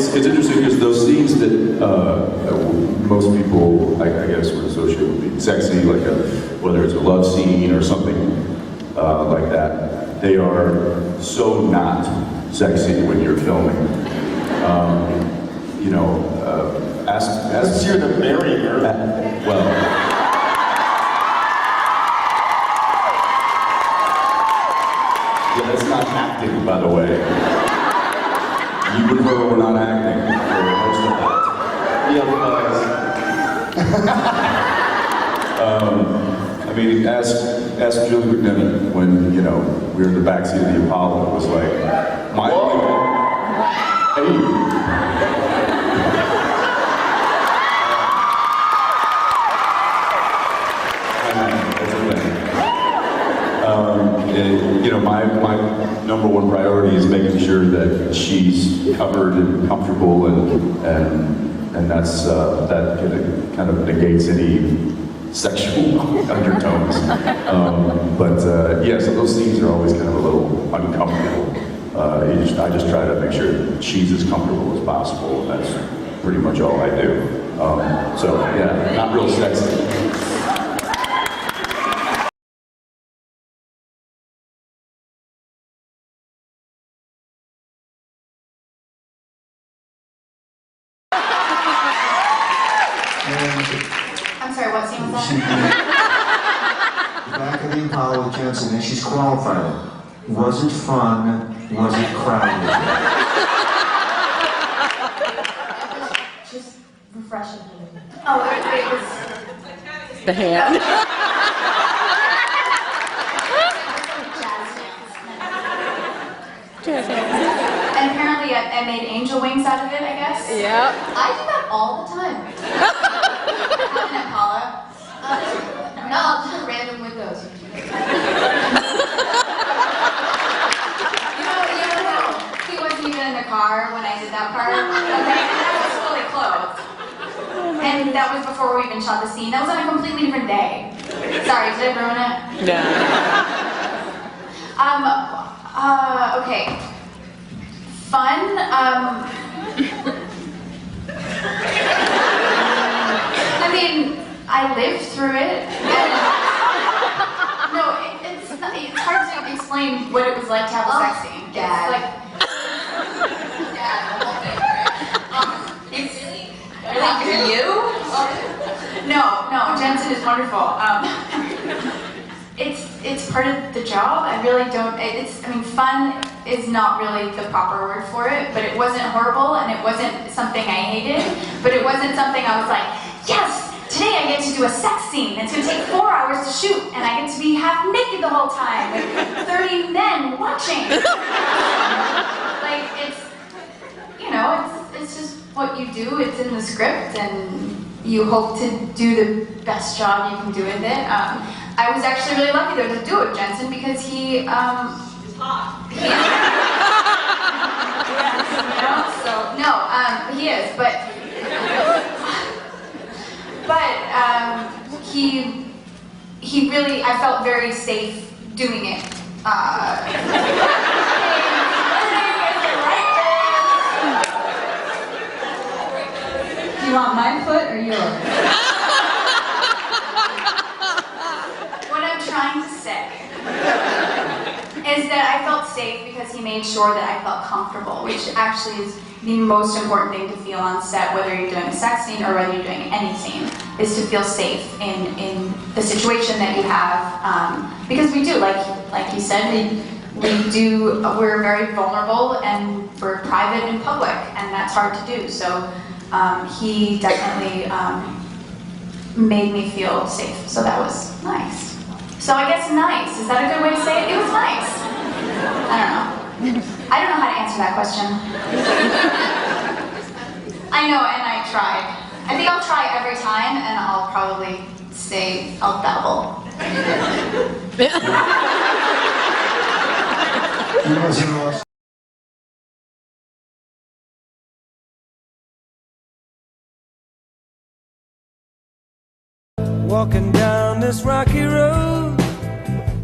it's interesting because those scenes that most people, I guess, would associate with being sexy, like whether it's a love scene or something like that, they are so not sexy when you're filming. You know, ask you're the marrier. Well. Yeah, that's not acting, by the way. You and her were not acting for most of that. I mean, ask Julie Macniven when, you know, we were in the backseat of the Apollo. It was like, my hey. You know, my number one priority is making sure that she's covered and comfortable, and that's that kind of negates any sexual undertones. But yeah, so those scenes are always kind of a little uncomfortable. I just try to make sure that she's as comfortable as possible, and that's pretty much all I do. So yeah, not real sexy. I'm sorry, what scene was that? Back of the Apollo with Jensen, and she's qualified it. Was it fun? Was it crowded? Just refreshing. Oh, it was... The hand. Jazz hands. And apparently I made angel wings out of it, I guess. Yeah. I do that all the time. Not in Apollo. No, just random windows. You know, he wasn't even in the car when I did that part. Okay, and I was fully clothed. And that was before we even shot the scene. That was on a completely different day. Sorry, did I ruin it? No. Okay. Fun, I mean, I lived through it. No, it's hard to explain what it was like to have a sex scene. Dad. It's like... Dad, the whole thing, right? It's really you? No, Jensen is wonderful. It's part of the job. I really don't, I mean, fun is not really the proper word for it, but it wasn't horrible, and it wasn't something I hated, but it wasn't something I was like, yes, today I get to do a sex scene. It's gonna take 4 hours to shoot, and I get to be half naked the whole time with 30 men watching. Like, it's, you know, it's just what you do. It's in the script, and you hope to do the best job you can do with it. I was actually really lucky though to do it with Jensen because he, He's hot. he is. You know, so, no, he is, but he really, I felt very safe doing it. Do you want my foot or yours? What I'm trying to say is that I felt safe because he made sure that I felt comfortable, which actually is the most important thing to feel on set, whether you're doing a sex scene or whether you're doing any scene, is to feel safe in the situation that you have. Because we do, like you said, we're very vulnerable and we're private in public, and that's hard to do. So he definitely made me feel safe, so that was nice. So I guess nice, is that a good way to say it? It was nice. I don't know how to answer that question. I know, and I tried. I think I'll try every time, and I'll probably say I'll double. Walking down this rocky road,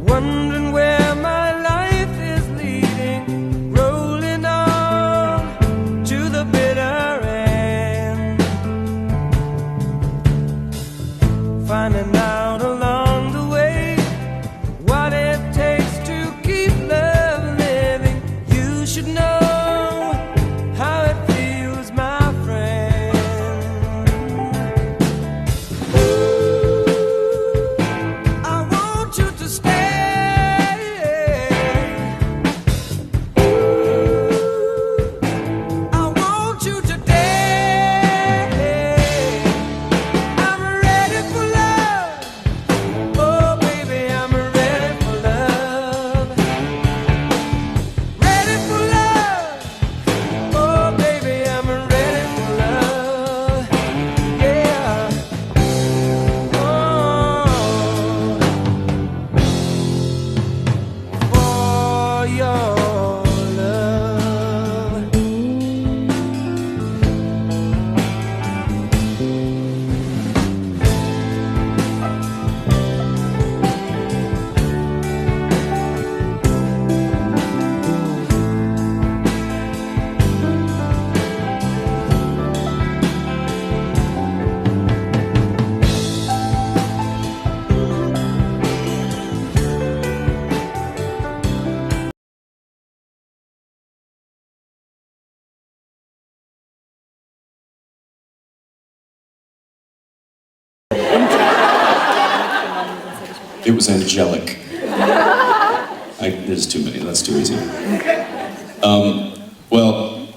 wondering where my life is leading, rolling on to the bitter It was angelic. There's too many, that's too easy. Well,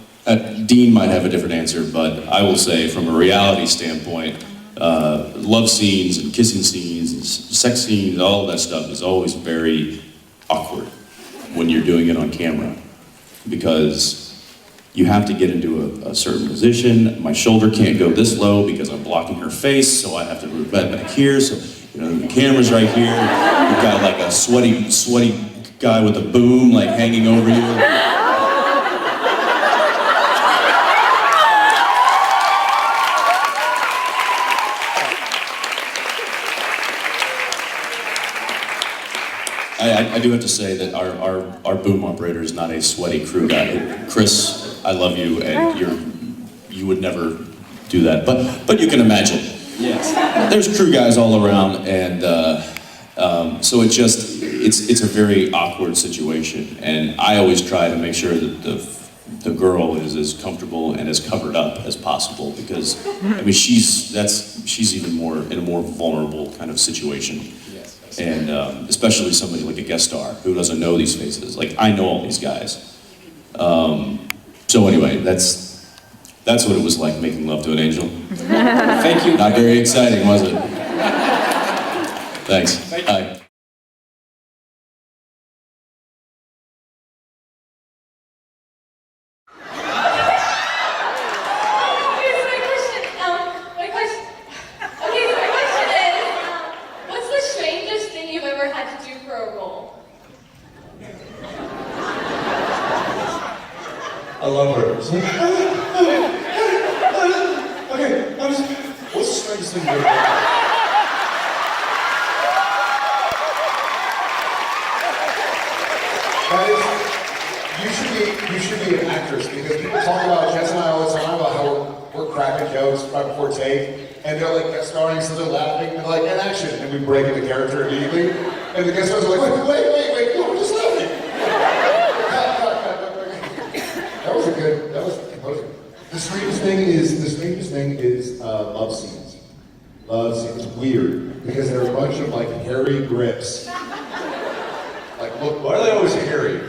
Dean might have a different answer, but I will say from a reality standpoint, love scenes and kissing scenes and sex scenes, all that stuff is always very awkward when you're doing it on camera, because you have to get into a certain position. My shoulder can't go this low because I'm blocking her face, so I have to move back here, so the camera's right here. You've got like a sweaty guy with a boom like hanging over you. I do have to say that our boom operator is not a sweaty crew guy. Chris, I love you, and you would never do that, but you can imagine. Yes. There's crew guys all around, and so it's a very awkward situation, and I always try to make sure that the girl is as comfortable and as covered up as possible, because I mean she's even more in a more vulnerable kind of situation. And especially somebody like a guest star who doesn't know these faces. Like, I know all these guys. So anyway, that's what it was like making love to an angel. Thank you. Not very exciting, was it? Thanks. Bye. I love her. It's like, okay, what's the strangest thing you've ever done? Guys, you should be an actress, because people talk about Jensen and I all the time about how we're cracking jokes right before take, and they're like guest starring, so they're laughing, and they're like, and action, and we break into character immediately, and the guest stars are like, wait, no, we're just laughing. That was composing. The strangest thing is love scenes. Love scenes. It's weird because they're a bunch of like hairy grips. Like, look, why are they always hairy?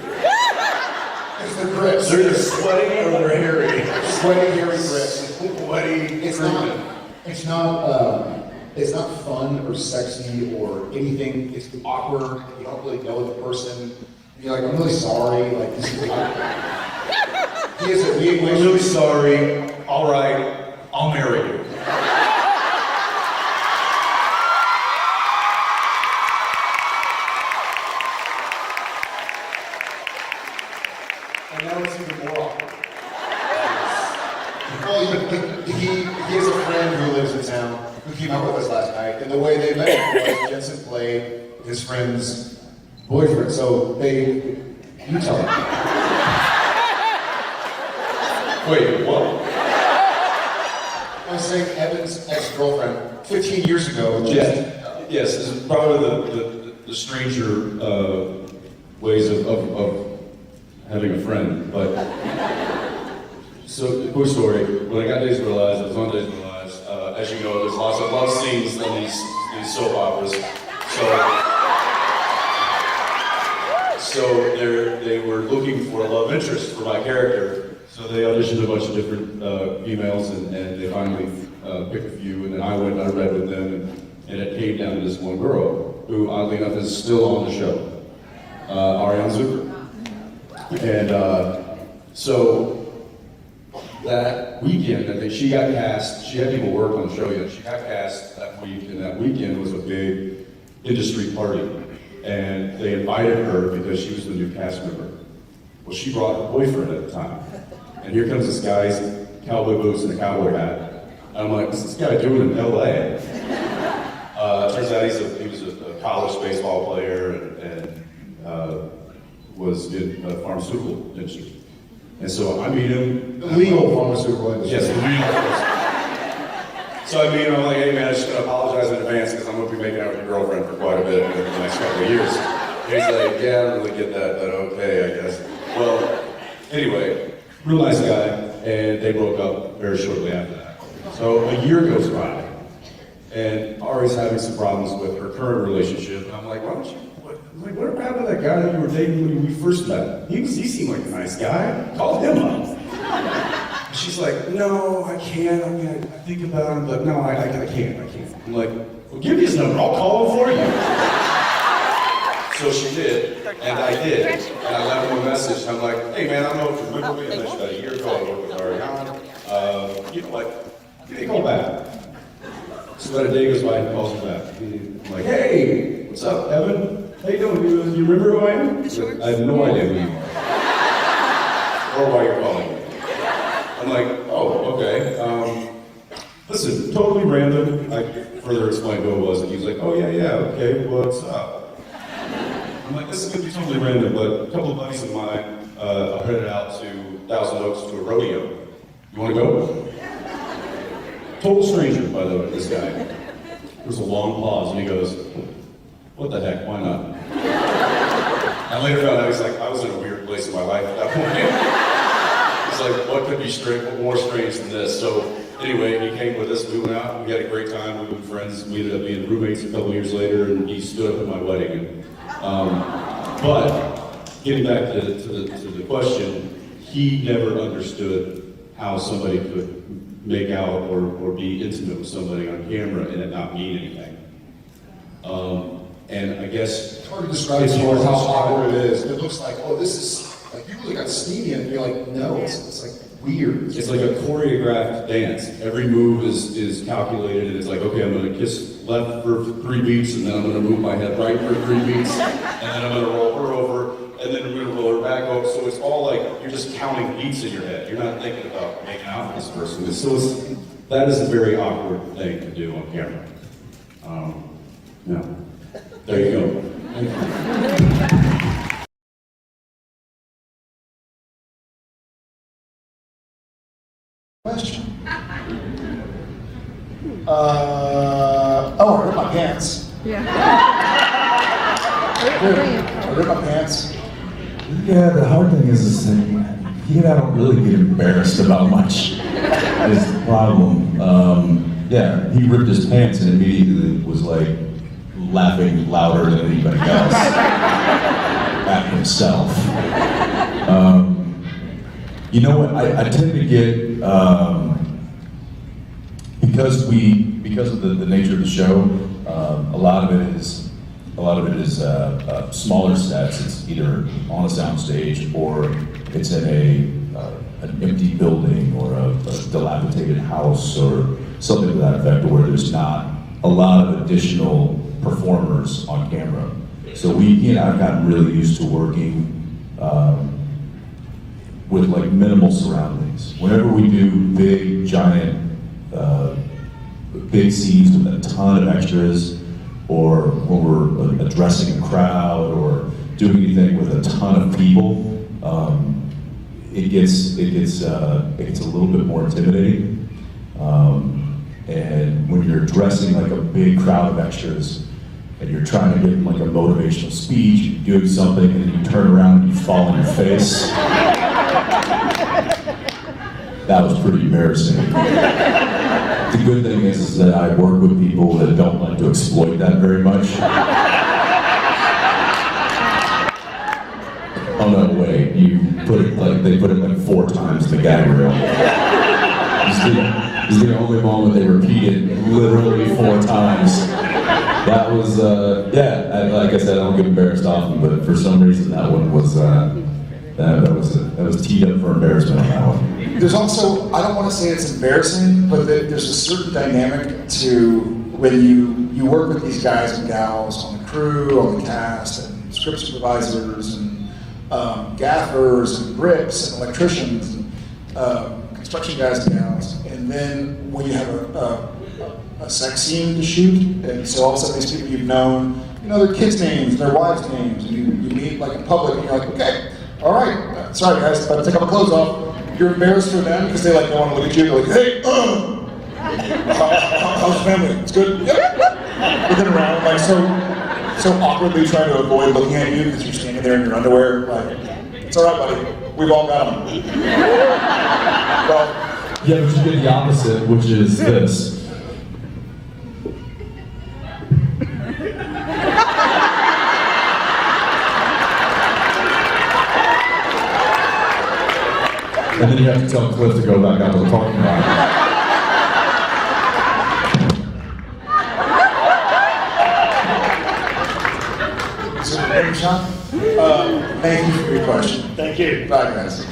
It's the grips. They're just sweaty or they're hairy. Sweaty, hairy grips. Sweaty. It's not fun or sexy or anything. It's awkward. You don't really know the person. You're like, I'm really sorry. Like, this is I'm really sorry. All right, I'll marry you. And now it's even more awkward. Well, he has a friend who lives in town who came out with us last night, and the way they met was Jensen played his friend's boyfriend. So you tell him. Wait, what? I was saying Evan's ex-girlfriend 15 years ago. Yes, this is probably the stranger ways of having a friend. But so, quick story. When I got Days of Our Lives, I was on Days of Our Lives. As you know, there's lots of love scenes in these soap operas. So they were looking for a love interest for my character. So they auditioned a bunch of different females, and they finally picked a few, and then I went and I read with them, and it came down to this one girl, who oddly enough is still on the show, Ariane Zucker. And so that weekend, I think she got cast, she had people work on the show yet, she got cast that week, and that weekend was a big industry party. And they invited her because she was the new cast member. Well, she brought her boyfriend at the time. And here comes this guy's cowboy boots and a cowboy hat. And I'm like, what's this guy doing in LA? Turns out he was a college baseball player and was in the pharmaceutical industry. And so I meet him. The legal pharmaceutical industry. Yes, the legal. So I mean, I'm like, hey man, I'm just gonna apologize in advance because I'm gonna be making out with your girlfriend for quite a bit in the next couple of years. And he's like, yeah, I don't really get that, but okay, I guess. Well, anyway, real nice guy, and they broke up very shortly after that. So a year goes by, And Ari's having some problems with her current relationship. And I'm like, why don't you, what happened to that guy that you were dating when we first met? He seemed like a nice guy. Call him up. She's like, no, I can't. I mean, I think about him, but no, I can't. I'm like, well, give me his number. I'll call him for you. So she did, and I did. And I left him a message. I'm like, hey man, I don't know if you remember me. I mentioned about a year ago I worked with Ariana. You know, like, give me a call back. So about a day goes by and he calls me back. I'm like, hey, what's up, Evan? How you doing? You remember who I am? I have no idea who you are. Or why you're calling me. I'm like, oh, okay. Listen, totally random. I further explained who it was, and he was like, oh yeah, okay, what's up? I'm like, this is gonna be totally random, but a couple of buddies of mine are headed out to Thousand Oaks to a rodeo. You wanna go? Total stranger, by the way, this guy. There's a long pause, and he goes, what the heck, why not? I later found out, he's like, I was in a weird place in my life at that point. He's like, what could be more strange than this? So anyway, he came with us, we went out, we had a great time, we were friends, we ended up being roommates a couple years later, and he stood up at my wedding. But getting back to the question, he never understood how somebody could make out or be intimate with somebody on camera and it not mean anything. And I guess it's hard to describe how awkward it is. It looks like, oh, this is like you really got steamy, and you're like, no, it's like weird. It's like a choreographed dance. Every move is calculated, and it's like, okay, I'm going to kiss left for 3 beats, and then I'm going to move my head right for 3 beats, and then I'm going to roll her over, and then I'm going to roll her back over. So it's all like you're just counting beats in your head. You're not thinking about making out with this person. That is a very awkward thing to do on camera. Yeah. There you go. Thank you. Question. I ripped my pants. Yeah. Dude, I ripped my pants. Yeah, the hard thing is that he and I don't really get embarrassed about much. Is the problem. Yeah, he ripped his pants and immediately was like laughing louder than anybody else at himself. You know what? I tend to get because of the nature of the show. A lot of it is smaller sets. It's either on a soundstage or it's in an empty building or a dilapidated house or something to that effect, where there's not a lot of additional performers on camera. So he and I have gotten really used to working with like minimal surroundings. Whenever we do big, giant, big scenes with a ton of extras, or when we're addressing a crowd or doing anything with a ton of people, it gets a little bit more intimidating. And when you're addressing like a big crowd of extras and you're trying to give them like a motivational speech, you're doing something and then you turn around and you fall on your face. That was pretty embarrassing. The good thing is that I work with people that don't like to exploit that very much. Oh no, wait, they put it like 4 times the gag reel. It's the only moment they repeated literally 4 times. That was, like I said, I don't get embarrassed often, but for some reason that one was, that was teed up for embarrassment on that one. There's also, I don't want to say it's embarrassing, but there's a certain dynamic to when you work with these guys and gals on the crew, on the cast, and script supervisors, and gaffers, and bricks, and electricians, and construction guys and gals, and then when you have a sex scene to shoot, and so all of a sudden these people you've known, you know their kids' names, their wives' names, and you meet like in public, and you're like, okay, all right, sorry guys, but take all the clothes off. You're embarrassed for them because they like don't want to look at you. They're like, hey, how's the family? It's good. Yep. Looking around like so awkwardly trying to avoid looking at you because you're standing there in your underwear. Like, it's all right, buddy. We've all got them. Well, yeah, but you get the opposite, which is this. And then you have to tell Cliff to go back out to the parking lot. Sean, thank you for your question. Thank you. Bye, guys.